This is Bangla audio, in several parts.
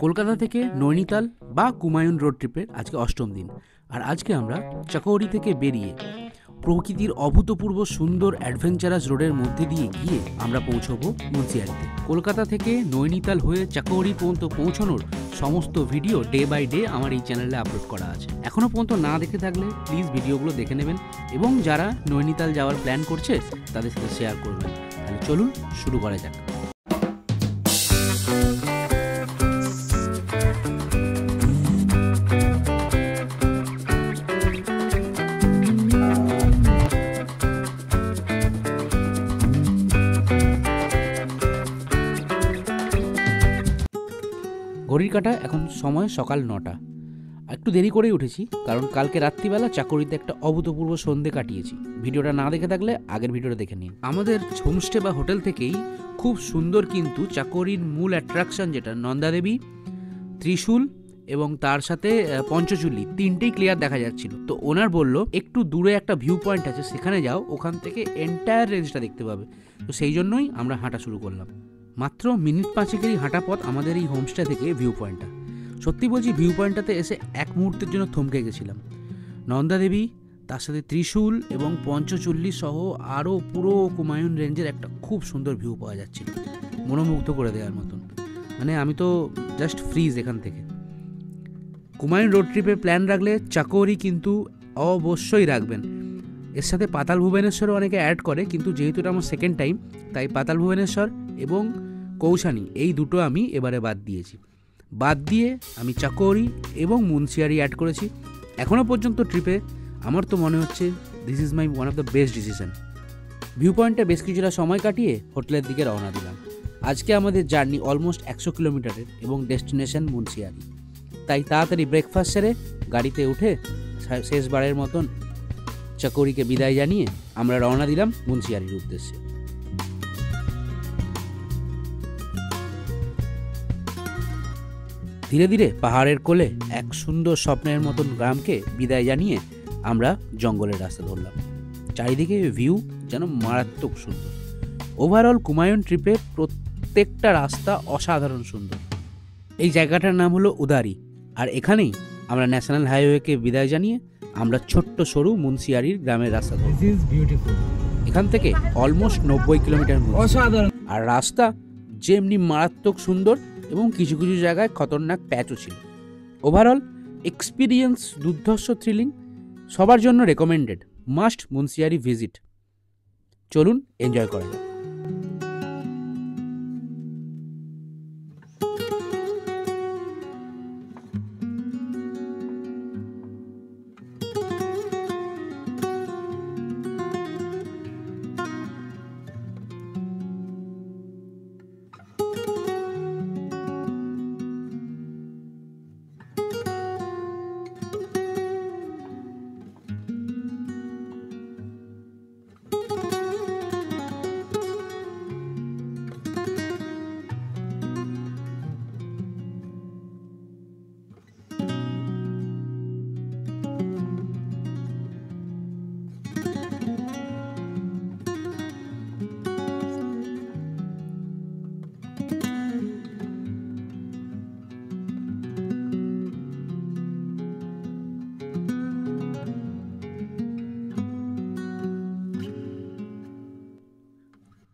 কলকাতা থেকে নৈনিতাল বা কুমায়ুন রোড ট্রিপের আজকে অষ্টম দিন। আর আজকে আমরা চাকৌরি থেকে বেরিয়ে প্রকৃতির অভূতপূর্ব সুন্দর অ্যাডভেঞ্চারাস রোডের মধ্যে দিয়ে গিয়ে আমরা পৌঁছবো মুন্সিয়ারিতে। কলকাতা থেকে নৈনিতাল হয়ে চাকৌরি পর্যন্ত পৌঁছানোর সমস্ত ভিডিও ডে বাই ডে আমার এই চ্যানেলে আপলোড করা আছে। এখনও পর্যন্ত না দেখে থাকলে প্লিজ ভিডিওগুলো দেখে নেবেন এবং যারা নৈনিতাল যাওয়ার প্ল্যান করছে তাদের সাথে শেয়ার করবেন। তাহলে চলুন শুরু করা যাক। ঘড়ির কাঁটা এখন সময় সকাল 9টা। একটু দেরি করেই উঠেছি কারণ কালকে রাত্রিবেলা চাকরিতে একটা অভূতপূর্ব সন্ধে কাটিয়েছি। ভিডিওটা না দেখে থাকলে আগের ভিডিওটা দেখে নিন। আমাদের হোমস্টে বা হোটেল থেকেই খুব সুন্দর কিন্তু চাকরির মূল অ্যাট্রাকশন যেটা নন্দাদেবী, ত্রিশূল এবং তার সাথে পঞ্চচুল্লি তিনটেই ক্লিয়ার দেখা যাচ্ছিল। তো ওনার বলল একটু দূরে একটা ভিউ পয়েন্ট আছে, সেখানে যাও, ওখান থেকে এন্টায়ার রেঞ্জটা দেখতে পাবে। তো সেই জন্যই আমরা হাঁটা শুরু করলাম। মাত্র মিনিট 5-এরই হাঁটা পথ আমাদের এই হোমস্টে থেকে ভিউ পয়েন্টটা। সত্যি বলছি, ভিউ পয়েন্টটাতে এসে এক মুহূর্তের জন্য থমকে গেছিলাম। নন্দাদেবী, তার সাথে ত্রিশূল এবং পঞ্চচুল্লি সহ আরও পুরো কুমায়ুন রেঞ্জের একটা খুব সুন্দর ভিউ পাওয়া যাচ্ছিল, মনোমুগ্ধ করে দেওয়ার মতন। মানে আমি তো জাস্ট ফ্রিজ এখান থেকে। কুমায়ুন রোড ট্রিপের প্ল্যান রাখলে চাকৌরি কিন্তু অবশ্যই রাখবেন। এর সাথে পাতাল ভুবনেশ্বরও অনেকে অ্যাড করে, কিন্তু যেহেতু এটা আমার সেকেন্ড টাইম তাই পাতাল ভুবনেশ্বর এবং কৌশানি এই দুটো আমি এবারে বাদ দিয়েছি। বাদ দিয়ে আমি চাকৌরি এবং মুন্সিয়ারি অ্যাড করেছি। এখনও পর্যন্ত ট্রিপে আমার তো মনে হচ্ছে this is my one of the best decision. View পয়েন্টে বেশ কিছুটা সময় কাটিয়ে হোটেলের দিকে রওনা দিলাম। আজকে আমাদের জার্নি অলমোস্ট 100 কিলোমিটারের এবং ডেস্টিনেশন মুন্সিয়ারি। তাই তাড়াতাড়ি ব্রেকফাস্ট সেরে গাড়িতে উঠে শেষবারের মতন চাকৌরিকে বিদায় জানিয়ে আমরা রওনা দিলাম মুন্সিয়ারির উদ্দেশ্যে। ধীরে ধীরে পাহাড়ের কোলে এক সুন্দর স্বপ্নের মতন গ্রামকে বিদায় জানিয়ে আমরা জঙ্গলের রাস্তা ধরলাম। চারিদিকে ভিউ যেন মারাত্মক সুন্দর। ওভারঅল কুমায়ুন ট্রিপে প্রত্যেকটা রাস্তা অসাধারণ সুন্দর। এই জায়গাটার নাম হলো উদারি, আর এখানেই আমরা ন্যাশনাল হাইওয়েকে বিদায় জানিয়ে আমরা ছোট্ট সরু মুন্সিয়ারির গ্রামের রাস্তা ধরলাম। এখান থেকে অলমোস্ট 90 কিলোমিটার অসাধারণ, আর রাস্তা যেমনি মারাত্মক সুন্দর এবং কিছু কিছু জায়গায় খতরনাক প্যাচও ছিল। ওভারঅল এক্সপিরিয়েন্স দুর্ধর্ষ, থ্রিলিং, সবার জন্য রেকমেন্ডেড, মাস্ট মুন্সিয়ারি ভিজিট। চলুন এনজয় করা যাক।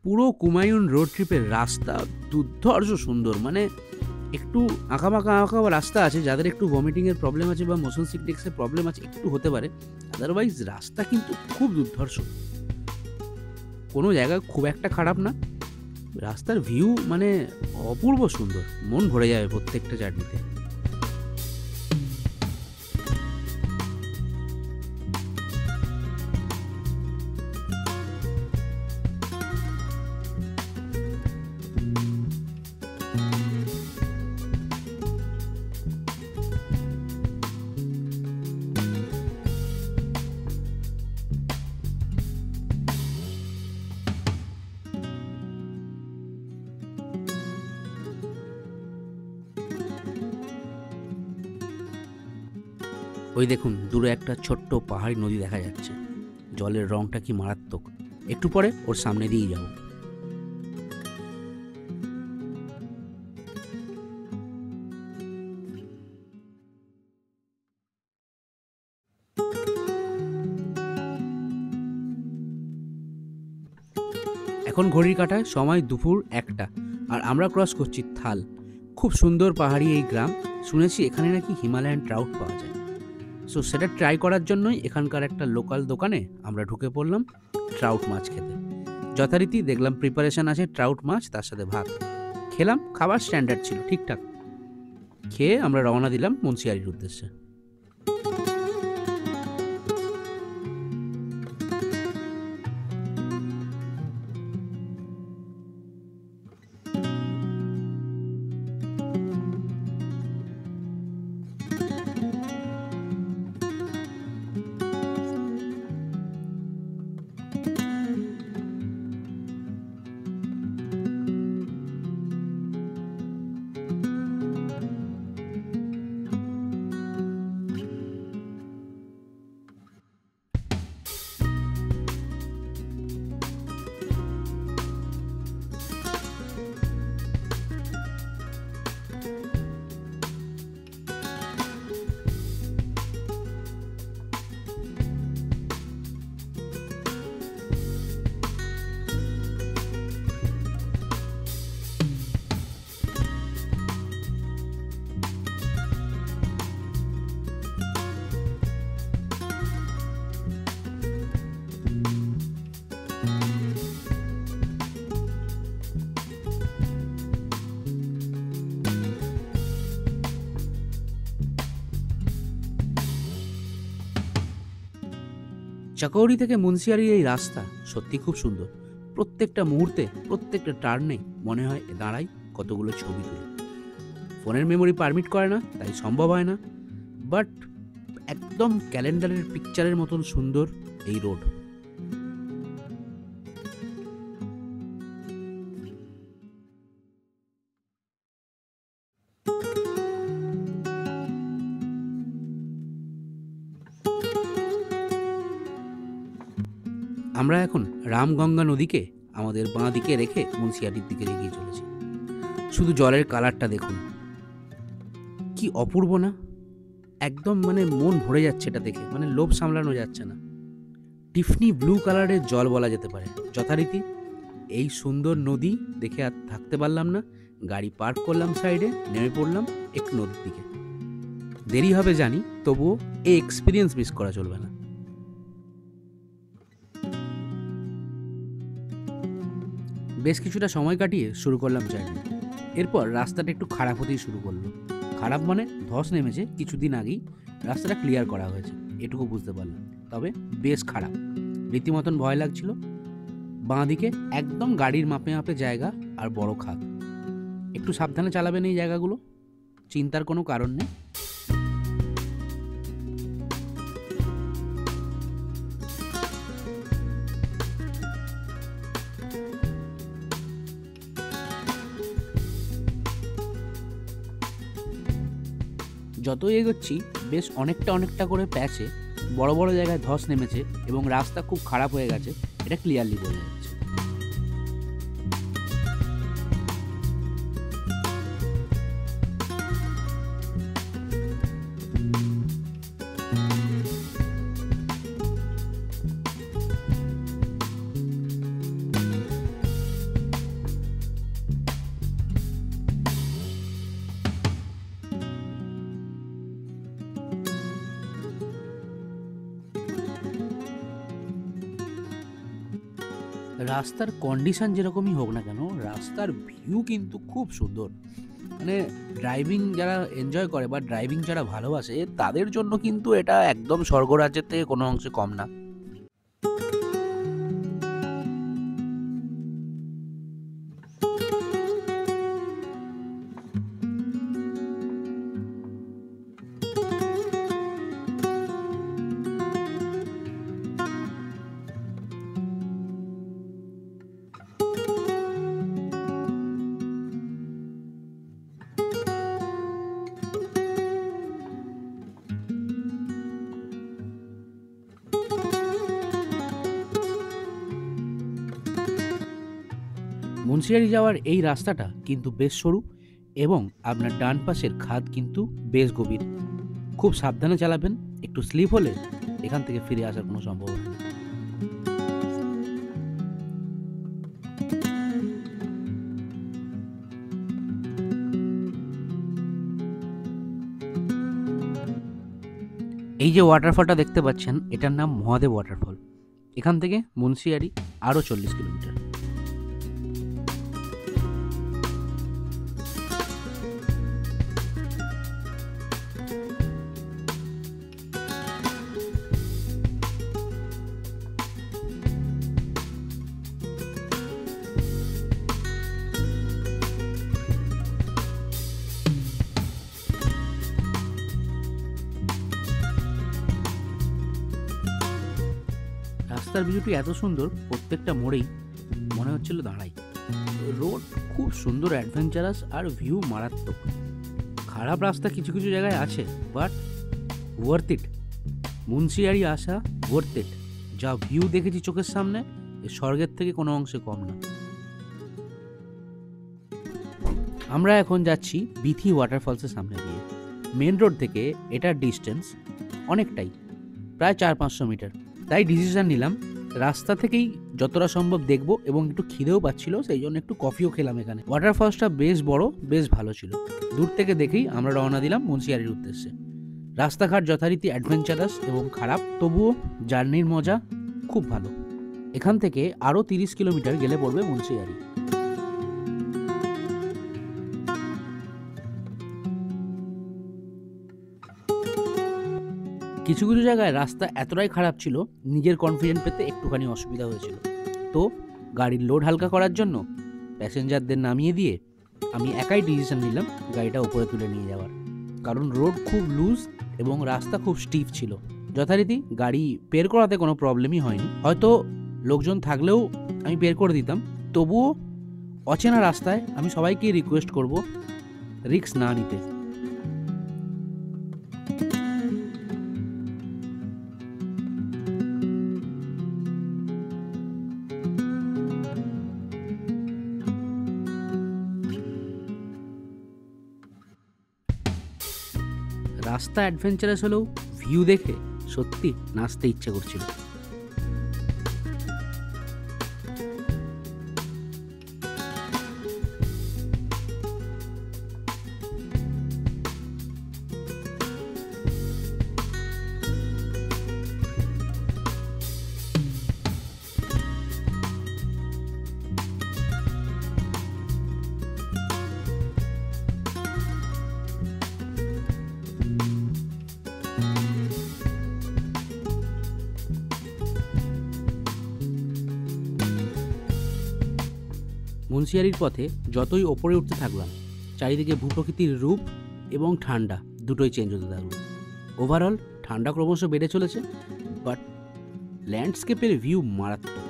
পুরো কুমায়ুন রোড ট্রিপের রাস্তা দুর্ধর্ষ সুন্দর। মানে একটু আঁকাবাঁকা রাস্তা আছে, যাদের একটু ভমিটিংয়ের প্রবলেম আছে বা মোশন সিকনেসের প্রবলেম আছে একটু হতে পারে, আদারওয়াইজ রাস্তা কিন্তু খুব দুর্ধর্ষ। কোনো জায়গা খুব একটা খারাপ না, রাস্তার ভিউ মানে অপূর্ব সুন্দর, মন ভরে যাবে প্রত্যেকটা জার্নিতে। ওই দেখুন দূরে একটা ছোট্ট পাহাড়ি নদী দেখা যাচ্ছে, জলের রংটা কি মারাত্মক। একটু পরে ওর সামনে দিয়েই যাব। এখন ঘড়ির কাঁটায় সময় দুপুর 1টা, আর আমরা ক্রস করছি থাল। খুব সুন্দর পাহাড়ি এই গ্রাম। শুনেছি এখানে নাকি হিমালয়ান ট্রাউট পাওয়া যায়। সো সেটা ট্রাই করার জন্যই এখানকার একটা লোকাল দোকানে আমরা ঢুকে পড়লাম ট্রাউট মাছ খেতে। যথারীতি দেখলাম প্রিপারেশন আছে ট্রাউট মাছ, তার সাথে ভাত। খেলাম, খাবার স্ট্যান্ডার্ড ছিল, ঠিকঠাক। খেয়ে আমরা রওনা দিলাম মুন্সিয়ারির উদ্দেশ্যে। চাকৌরি থেকে মুন্সিয়ারির এই রাস্তা সত্যি খুব সুন্দর। প্রত্যেকটা মুহূর্তে, প্রত্যেকটা টার্নে মনে হয় দাঁড়াই কতগুলো ছবি তুলি। ফোনের মেমোরি পারমিট করে না, তাই সম্ভব হয় না, বাট একদম ক্যালেন্ডারের পিকচারের মতন সুন্দর এই রোড। আমরা এখন রামগঙ্গা নদীকে আমাদের বাঁ দিকে রেখে মুন্সিয়ারির দিকে এগিয়ে চলেছি। শুধু জলের কালারটা দেখুন, কি অপূর্ব না? একদম মানে মন ভরে যাচ্ছে এটা দেখে, মানে লোভ সামলানো যাচ্ছে না। টিফনি ব্লু কালারের জল বলা যেতে পারে। যথারীতি এই সুন্দর নদী দেখে আর থাকতে পারলাম না। গাড়ি পার্ক করলাম সাইডে, নেমে পড়লাম একটু নদীর দিকে। দেরি হবে জানি, তবুও এই এক্সপিরিয়েন্স মিস করা চলবে না। বেশ কিছুটা সময় কাটিয়ে শুরু করলাম জার্নি। এরপর রাস্তাটা একটু খারাপ হতেই শুরু করলো। খারাপ মানে ধস নেমেছে কিছুদিন আগেই, রাস্তাটা ক্লিয়ার করা হয়েছে এটুকু বুঝতে পারলাম। তবে বেশ খারাপ, রীতিমতন ভয় লাগছিল। বাঁ দিকে একদম গাড়ির মাপে মাপে জায়গা আর বড় খাদ। একটু সাবধানে চালাবেন এই জায়গাগুলো, চিন্তার কোনো কারণ নেই। যতই এগোচ্ছি বেশ অনেকটা করে প্যাচে বড় বড় জায়গায় ধস নেমেছে এবং রাস্তা খুব খারাপ হয়ে গেছে, এটা ক্লিয়ারলি বোঝা যাচ্ছে। রাস্তার কন্ডিশন যেরকমই হোক না কেন, রাস্তার ভিউ কিন্তু খুব সুন্দর। মানে ড্রাইভিং যারা এনজয় করে বা ড্রাইভিং যারা ভালোবাসে তাদের জন্য কিন্তু এটা একদম স্বর্গরাজ্যের থেকে কোনো অংশে কম না। মুন্সিয়ারি যাওয়ার এই রাস্তাটা কিন্তু বেশ সরু এবং আপনার ডান পাশের খাদ কিন্তু বেশ গভীর। খুব সাবধানে চালাবেন, একটু স্লিপ হলে এখান থেকে ফিরে আসার কোনো সম্ভাবনা নেই। এই যে ওয়াটারফলটা দেখতে পাচ্ছেন, এটার নাম মহাদেব ওয়াটারফল। এখান থেকে মুন্সিয়ারি আরও 40 কিলোমিটার। রাস্তার ভিউটি এত সুন্দর, প্রত্যেকটা মোড়েই মনে হচ্ছিল দাঁড়াই। রোড খুব সুন্দর, অ্যাডভেঞ্চারাস আর ভিউ মারাত্মক। খারাপ রাস্তা কিছু কিছু জায়গায় আছে, বাট ওয়ার্থ ইট। মুন্সিয়ারি আসা ওয়ার্থ ইট। যা ভিউ দেখেছি চোখের সামনে, স্বর্গের থেকে কোনো অংশে কম না। আমরা এখন যাচ্ছি বিথি ওয়াটারফলসের সামনে দিয়ে। মেন রোড থেকে এটার ডিস্টেন্স অনেকটাই, প্রায় 400-500 মিটার। তাই ডিসিশন নিলাম রাস্তা থেকেই যতটা সম্ভব দেখব, এবং একটু খিদেও পাচ্ছিল, সেই জন্য একটু কফিও খেলাম এখানে। ওয়াটারফলসটা বেশ বড়, বেশ ভালো ছিল। দূর থেকে দেখেই আমরা রওনা দিলাম মুন্সিয়ারির উদ্দেশ্যে। রাস্তাঘাট যথারীতি অ্যাডভেঞ্চারাস এবং খারাপ, তবুও জার্নির মজা খুব ভালো। এখান থেকে আরও 30 কিলোমিটার গেলে পড়বে মুন্সিয়ারি। কিছু কিছু জায়গায় রাস্তা এতটাই খারাপ ছিল, নিজের কনফিডেন্স পেতে একটুখানি অসুবিধা হয়েছিল। তো গাড়ির লোড হালকা করার জন্য প্যাসেঞ্জারদের নামিয়ে দিয়ে আমি একাই ডিসিশন নিলাম গাড়িটা উপরে তুলে নিয়ে যাওয়ার। কারণ রোড খুব লুজ এবং রাস্তা খুব স্টিফ ছিল। যথারীতি গাড়ি বের করাতে কোনো প্রবলেমই হয়নি। হয়তো লোকজন থাকলেও আমি বের করে দিতাম, তবুও অচেনা রাস্তায় আমি সবাইকে রিকোয়েস্ট করব রিস্ক না নিতে। রাস্তা অ্যাডভেঞ্চারাস হলেও ভিউ দেখে সত্যি নাচতে ইচ্ছে করছিল। মুন্সিয়ারির পথে যতই ওপরে উঠতে থাকলাম, চারিদিকে ভূপ্রকৃতির রূপ এবং ঠান্ডা দুটোই চেঞ্জ হতে থাকলো। ওভারঅল ঠান্ডা ক্রমশ বেড়ে চলেছে, বাট ল্যান্ডস্কেপের ভিউ মারাত্মক।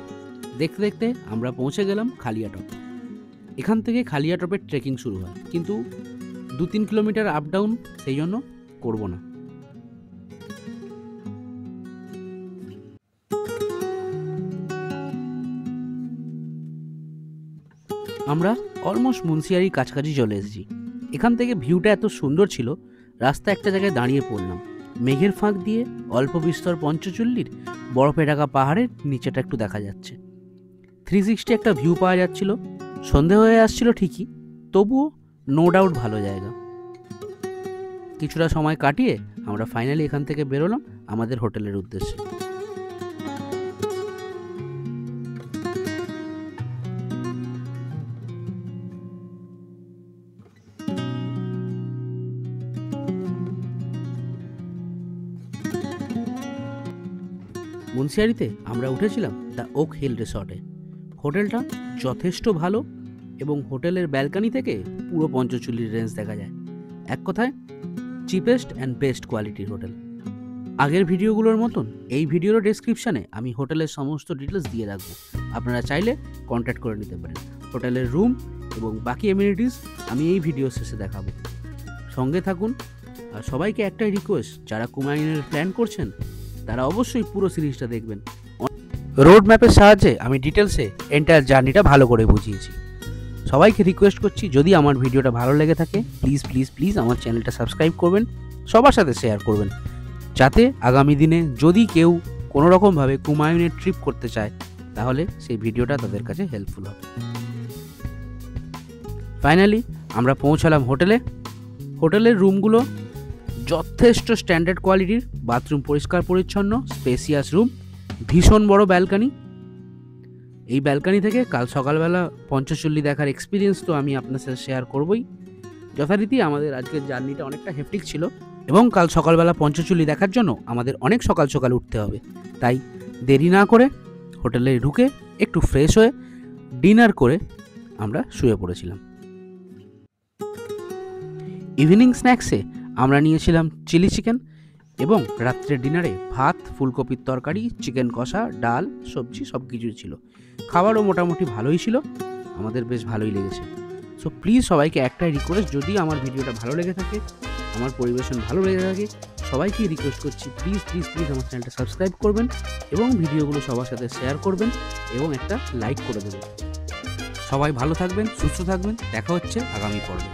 দেখতে দেখতে আমরা পৌঁছে গেলাম খালিয়াটপ। এখান থেকে খালিয়াটপের ট্রেকিং শুরু হয়, কিন্তু 2-3 কিলোমিটার আপ ডাউন, সেই জন্য করব না। আমরা অলমোস্ট মুন্সিয়ারির কাছাকাছি চলে এসেছি। এখান থেকে ভিউটা এত সুন্দর ছিল, রাস্তা একটা জায়গায় দাঁড়িয়ে পড়লাম। মেঘের ফাঁক দিয়ে অল্প বিস্তর পঞ্চচল্লির বরফে ঢাকা পাহাড়ের নিচেটা একটু দেখা যাচ্ছে। 360 একটা ভিউ পাওয়া যাচ্ছিল। সন্ধে হয়ে আসছিল ঠিকই, তবুও নো ডাউট ভালো জায়গা। কিছুটা সময় কাটিয়ে আমরা ফাইনালি এখান থেকে বেরোলাম আমাদের হোটেলের উদ্দেশ্যে। মুন্সিয়ারিতে আমরা উঠেছিলাম দ্য ওক হিল রিসর্টে। হোটেলটা যথেষ্ট ভালো এবং হোটেলের ব্যালকনি থেকে পুরো পঞ্চচল্লির রেঞ্জ দেখা যায়। এক কথায় চিপেস্ট অ্যান্ড বেস্ট কোয়ালিটির হোটেল। আগের ভিডিওগুলোর মতন এই ভিডিওর ডেসক্রিপশানে আমি হোটেলের সমস্ত ডিটেলস দিয়ে রাখবো, আপনারা চাইলে কন্ট্যাক্ট করে নিতে পারেন। হোটেলের রুম এবং বাকি এমিনিটিস আমি এই ভিডিও শেষে দেখাবো। সঙ্গে থাকুন। আর সবাইকে একটাই রিকোয়েস্ট, যারা কুমায়ুনের প্ল্যান করছেন তারা অবশ্যই পুরো সিরিজটা দেখবেন। রোড ম্যাপের সাহায্যে আমি ডিটেলসে এন্টায়ার জার্নিটা ভালো করে বুঝিয়েছি। সবাইকে রিকোয়েস্ট করছি, যদি আমার ভিডিওটা ভালো লেগে থাকে প্লিজ প্লিজ প্লিজ আমার চ্যানেলটা সাবস্ক্রাইব করবেন, সবার সাথে শেয়ার করবেন, যাতে আগামী দিনে যদি কেউ কোনো রকমভাবে কুমায়ুনের ট্রিপ করতে চায় তাহলে সেই ভিডিওটা তাদের কাছে হেল্পফুল হবে। ফাইনালি আমরা পৌঁছালাম হোটেলে। হোটেলের রুমগুলো যথেষ্ট স্ট্যান্ডার্ড কোয়ালিটির, বাথরুম পরিষ্কার পরিচ্ছন্ন, স্পেসিয়াস রুম, ভীষণ বড় ব্যালকানি। এই ব্যালকানি থেকে কাল সকালবেলা পঞ্চচল্লি দেখার এক্সপিরিয়েন্স তো আমি আপনার সাথে শেয়ার করবই। যথারীতি আমাদের আজকের জার্নিটা অনেকটা হেফটিক ছিল এবং কাল সকালবেলা পঞ্চচল্লি দেখার জন্য আমাদের অনেক সকাল সকাল উঠতে হবে, তাই দেরি না করে হোটেলে ঢুকে একটু ফ্রেশ হয়ে ডিনার করে আমরা শুয়ে পড়েছিলাম। ইভিনিং স্ন্যাক্সে আমরা নিয়েছিলাম চিলি চিকেন এবং রাত্রের ডিনারে ভাত, ফুলকপির তরকারি, চিকেন কষা, ডাল, সবজি সব কিছুই ছিল। খাবারও মোটামুটি ভালোই ছিল, আমাদের বেশ ভালোই লেগেছে। সো প্লিজ সবাইকে একটাই রিকোয়েস্ট, যদি আমার ভিডিওটা ভালো লেগে থাকে, আমার পরিবেশন ভালো লেগে থাকে, সবাইকে রিকোয়েস্ট করছি প্লিজ প্লিজ প্লিজ আমার চ্যানেলটা সাবস্ক্রাইব করবেন এবং ভিডিওগুলো সবার সাথে শেয়ার করবেন এবং একটা লাইক করে দেবেন। সবাই ভালো থাকবেন, সুস্থ থাকবেন, দেখা হচ্ছে আগামী পর্বে।